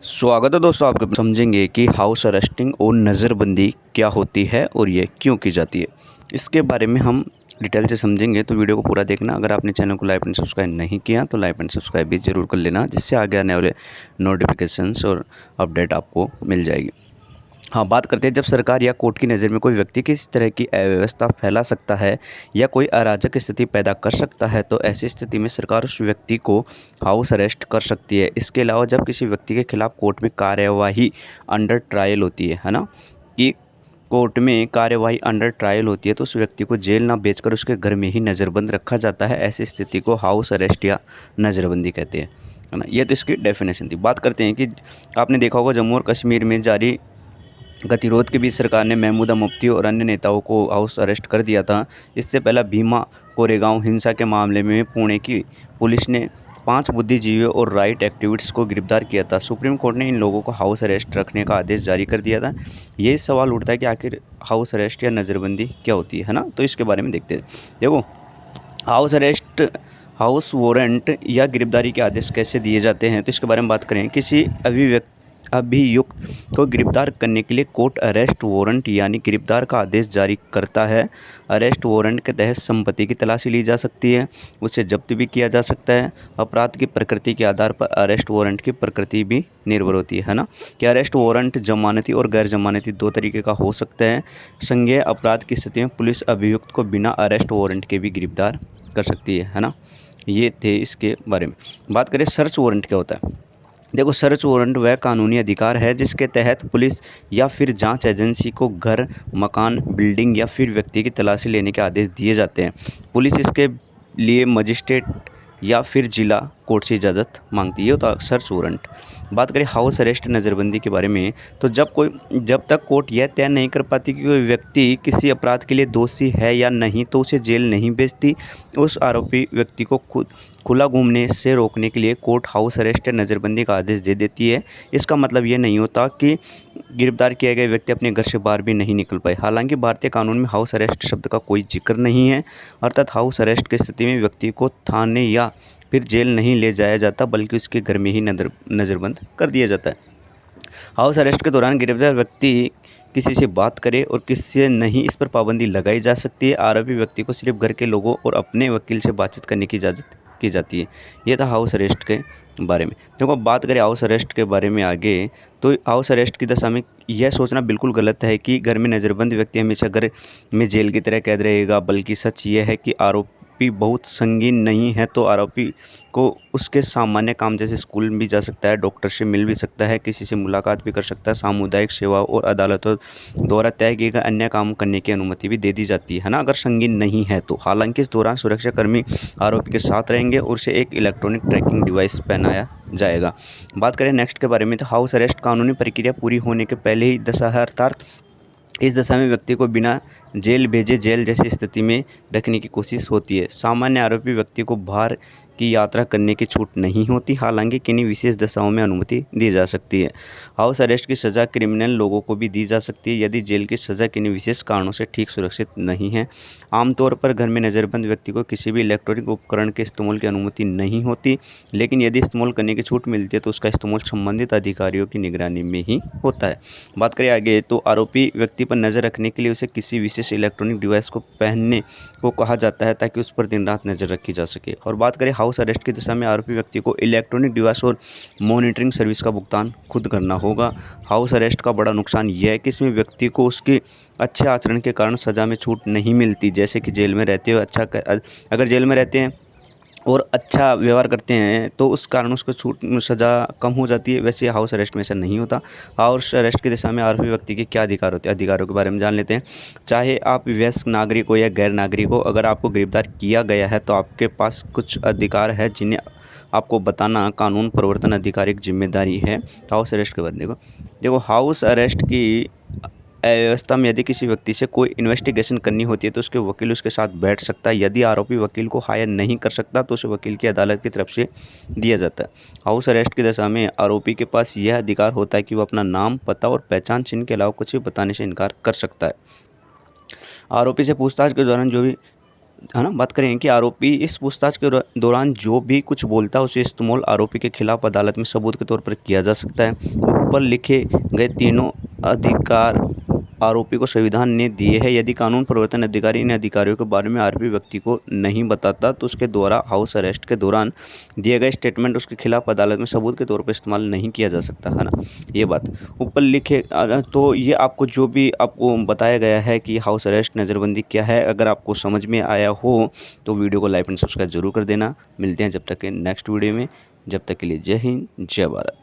स्वागत है दोस्तों आपके। समझेंगे कि हाउस अरेस्टिंग और नज़रबंदी क्या होती है और ये क्यों की जाती है, इसके बारे में हम डिटेल से समझेंगे। तो वीडियो को पूरा देखना। अगर आपने चैनल को लाइक एंड सब्सक्राइब नहीं किया तो लाइक एंड सब्सक्राइब भी ज़रूर कर लेना, जिससे आगे आने वाले नोटिफिकेशंस और अपडेट आपको मिल जाएगी। हाँ, बात करते हैं जब सरकार या कोर्ट की नज़र में कोई व्यक्ति किसी तरह की अव्यवस्था फैला सकता है या कोई अराजक स्थिति पैदा कर सकता है, तो ऐसी स्थिति में सरकार उस व्यक्ति को हाउस अरेस्ट कर सकती है। इसके अलावा जब किसी व्यक्ति के खिलाफ कोर्ट में कार्यवाही अंडर ट्रायल होती है ना, कि कोर्ट में कार्यवाही अंडर ट्रायल होती है, तो उस व्यक्ति को जेल ना भेजकर उसके घर में ही नज़रबंद रखा जाता है। ऐसी स्थिति को हाउस अरेस्ट या नज़रबंदी कहते हैं, है ना। ये तो इसकी डेफिनेशन थी। बात करते हैं कि आपने देखा होगा जम्मू और कश्मीर में जारी गतिरोध के बीच सरकार ने महमूदा मुफ्ती और अन्य नेताओं को हाउस अरेस्ट कर दिया था। इससे पहले भीमा कोरेगांव हिंसा के मामले में पुणे की पुलिस ने 5 बुद्धिजीवियों और राइट एक्टिविस्ट्स को गिरफ्तार किया था। सुप्रीम कोर्ट ने इन लोगों को हाउस अरेस्ट रखने का आदेश जारी कर दिया था। ये सवाल उठता है कि आखिर हाउस अरेस्ट या नज़रबंदी क्या होती है ना। तो इसके बारे में देखते हैं। देखो, हाउस अरेस्ट, हाउस वारंट या गिरफ्तारी के आदेश कैसे दिए जाते हैं, तो इसके बारे में बात करें। किसी अभियुक्त को गिरफ्तार करने के लिए कोर्ट अरेस्ट वारंट यानी गिरफ्तार का आदेश जारी करता है। अरेस्ट वारंट के तहत संपत्ति की तलाशी ली जा सकती है, उसे जब्त भी किया जा सकता है। अपराध की प्रकृति के आधार पर अरेस्ट वारंट की प्रकृति भी निर्भर होती है ना, कि अरेस्ट वारंट जमानती और गैर जमानती 2 तरीके का हो सकता है। संज्ञेय अपराध की स्थिति में पुलिस अभियुक्त को बिना अरेस्ट वारंट के भी गिरफ्तार कर सकती है ना। ये थे इसके बारे में। बात करें सर्च वारंट क्या होता है। देखो, सर्च वारंट वह कानूनी अधिकार है जिसके तहत पुलिस या फिर जांच एजेंसी को घर, मकान, बिल्डिंग या फिर व्यक्ति की तलाशी लेने के आदेश दिए जाते हैं। पुलिस इसके लिए मजिस्ट्रेट या फिर जिला कोर्ट से इजाज़त मांगती है, तो सर्च वारंट। बात करें हाउस अरेस्ट नज़रबंदी के बारे में, तो जब तक कोर्ट यह तय नहीं कर पाती कि कोई व्यक्ति किसी अपराध के लिए दोषी है या नहीं, तो उसे जेल नहीं भेजती। उस आरोपी व्यक्ति को खुला घूमने से रोकने के लिए कोर्ट हाउस अरेस्ट या नज़रबंदी का आदेश दे देती है। इसका मतलब ये नहीं होता कि गिरफ्तार किए गए व्यक्ति अपने घर से बाहर भी नहीं निकल पाए। हालांकि भारतीय कानून में हाउस अरेस्ट शब्द का कोई जिक्र नहीं है, अर्थात हाउस अरेस्ट की स्थिति में व्यक्ति को थाने या फिर जेल नहीं ले जाया जाता, बल्कि उसके घर में ही नज़रबंद कर दिया जाता है। हाउस अरेस्ट के दौरान गिरफ्तार व्यक्ति किसी से बात करे और किसी से नहीं, इस पर पाबंदी लगाई जा सकती है। आरोपी व्यक्ति को सिर्फ घर के लोगों और अपने वकील से बातचीत करने की इजाज़त की जाती है। ये था हाउस अरेस्ट के बारे में। देखो, बात करें हाउस अरेस्ट के बारे में आगे, तो हाउस अरेस्ट की दशा में यह सोचना बिल्कुल गलत है कि घर में नज़रबंद व्यक्ति हमेशा घर में जेल की तरह कैद रहेगा, बल्कि सच यह है कि आरोपी बहुत संगीन नहीं है, तो आरोपी को उसके सामान्य काम जैसे स्कूल भी जा सकता है, डॉक्टर से मिल भी सकता है, किसी से मुलाकात भी कर सकता है, सामुदायिक सेवाओं और अदालतों द्वारा तय किए गए अन्य काम करने की अनुमति भी दे दी जाती है ना, अगर संगीन नहीं है तो। हालांकि इस दौरान सुरक्षाकर्मी आरोपी के साथ रहेंगे और उसे एक इलेक्ट्रॉनिक ट्रैकिंग डिवाइस पहनाया जाएगा। बात करें नेक्स्ट के बारे में, तो हाउस अरेस्ट कानूनी प्रक्रिया पूरी होने के पहले ही दशा है, अर्थात इस दशा में व्यक्ति को बिना जेल भेजे जेल जैसी स्थिति में रखने की कोशिश होती है। सामान्य आरोपी व्यक्ति को बाहर की यात्रा करने की छूट नहीं होती, हालांकि किन्हीं विशेष दशाओं में अनुमति दी जा सकती है। हाउस अरेस्ट की सज़ा क्रिमिनल लोगों को भी दी जा सकती है यदि जेल की सज़ा किन्हीं विशेष कारणों से ठीक सुरक्षित नहीं है। आमतौर पर घर में नज़रबंद व्यक्ति को किसी भी इलेक्ट्रॉनिक उपकरण के इस्तेमाल की अनुमति नहीं होती, लेकिन यदि इस्तेमाल करने की छूट मिलती है तो उसका इस्तेमाल संबंधित अधिकारियों की निगरानी में ही होता है। बात करें आगे, तो आरोपी व्यक्ति पर नज़र रखने के लिए उसे किसी विशेष इलेक्ट्रॉनिक डिवाइस को पहनने को कहा जाता है, ताकि उस पर दिन रात नज़र रखी जा सके। और बात करें हाउस अरेस्ट की दिशा में, आरोपी व्यक्ति को इलेक्ट्रॉनिक डिवाइस और मॉनिटरिंग सर्विस का भुगतान खुद करना होगा। हाउस अरेस्ट का बड़ा नुकसान यह है कि इसमें व्यक्ति को उसके अच्छे आचरण के कारण सज़ा में छूट नहीं मिलती, जैसे कि जेल में रहते हुए अगर जेल में रहते हैं और अच्छा व्यवहार करते हैं तो उस कारण उसको सज़ा कम हो जाती है। वैसे हाउस अरेस्ट में ऐसा नहीं होता। हाउस अरेस्ट की दिशा में आरोपी व्यक्ति के क्या अधिकार होते हैं, अधिकारों के बारे में जान लेते हैं। चाहे आप वयस्क नागरिक हो या गैर नागरिक हो, अगर आपको गिरफ्तार किया गया है तो आपके पास कुछ अधिकार है जिन्हें आपको बताना कानून प्रवर्तन अधिकारी की जिम्मेदारी है। हाउस अरेस्ट के बाद देखो हाउस अरेस्ट की व्यवस्था में यदि किसी व्यक्ति से कोई इन्वेस्टिगेशन करनी होती है तो उसके वकील उसके साथ बैठ सकता है। यदि आरोपी वकील को हायर नहीं कर सकता तो उसे वकील की अदालत की तरफ से दिया जाता है। हाउस अरेस्ट की दशा में आरोपी के पास यह अधिकार होता है कि वो अपना नाम, पता और पहचान चिन्ह के अलावा कुछ भी बताने से इनकार कर सकता है। आरोपी से पूछताछ के दौरान जो भी है ना, बात करें कि आरोपी इस पूछताछ के दौरान जो भी कुछ बोलता है उसे इस्तेमाल आरोपी के खिलाफ अदालत में सबूत के तौर पर किया जा सकता है। ऊपर लिखे गए तीनों अधिकार आरोपी को संविधान ने दिए हैं। यदि कानून प्रवर्तन अधिकारी इन अधिकारियों के बारे में आरोपी व्यक्ति को नहीं बताता तो उसके द्वारा हाउस अरेस्ट के दौरान दिए गए स्टेटमेंट उसके खिलाफ अदालत में सबूत के तौर पर इस्तेमाल नहीं किया जा सकता, है ना। ये बात ऊपर लिखे तो ये आपको जो भी आपको बताया गया है कि हाउस अरेस्ट नज़रबंदी क्या है, अगर आपको समझ में आया हो तो वीडियो को लाइक एंड सब्सक्राइब जरूर कर देना। मिलते हैं जब तक के नेक्स्ट वीडियो में, जब तक के लिए जय हिंद जय भारत।